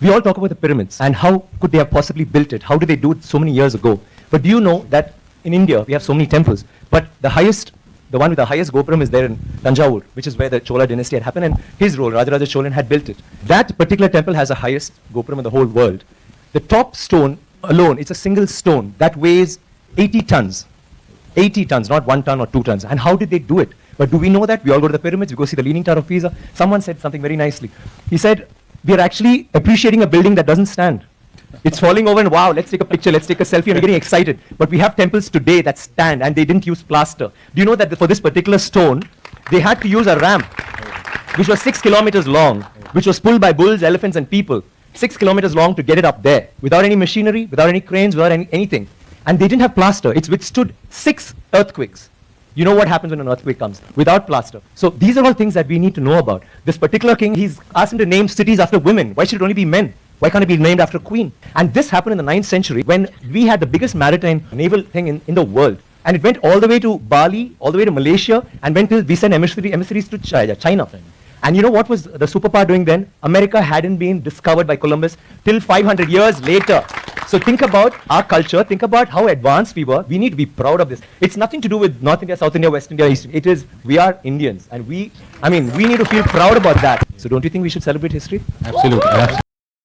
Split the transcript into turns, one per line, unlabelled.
We all talk about the pyramids and how could they have possibly built it? How did they do it so many years ago? But do you know that in India we have so many temples, but the one with the highest gopuram is there in Thanjavur, which is where the Chola dynasty had happened, and his role, Rajaraja Chola, had built it. That particular temple has the highest gopuram in the whole world. The top stone alone, it's a single stone that weighs 80 tons. 80 tons, not 1 ton or 2 tons. And how did they do it? But do we know that? We all go to the pyramids, we go see the Leaning Tower of Pisa. Someone said something very nicely. He said, we are actually appreciating a building that doesn't stand. It's falling over and wow, let's take a picture, let's take a selfie, and we're getting excited. But we have temples today that stand and they didn't use plaster. Do you know that for this particular stone, they had to use a ramp, which was 6 kilometers long, which was pulled by bulls, elephants, and people. 6 kilometers long to get it up there, without any machinery, without any cranes, without anything. And they didn't have plaster. It's withstood 6 earthquakes. You know what happens when an earthquake comes? Without plaster. So these are all things that we need to know about. This particular king, he's asked him to name cities after women. Why should it only be men? Why can't it be named after a queen? And this happened in the 9th century when we had the biggest maritime naval thing in the world. And it went all the way to Bali, all the way to Malaysia, and went till we sent emissaries to China. And you know what was the superpower doing then? America hadn't been discovered by Columbus till 500 years later. So think about our culture, think about how advanced we were. We need to be proud of this. It's nothing to do with North India, South India, West India, East. It is, we are Indians. And we need to feel proud about that. So don't you think we should celebrate history?
Absolutely.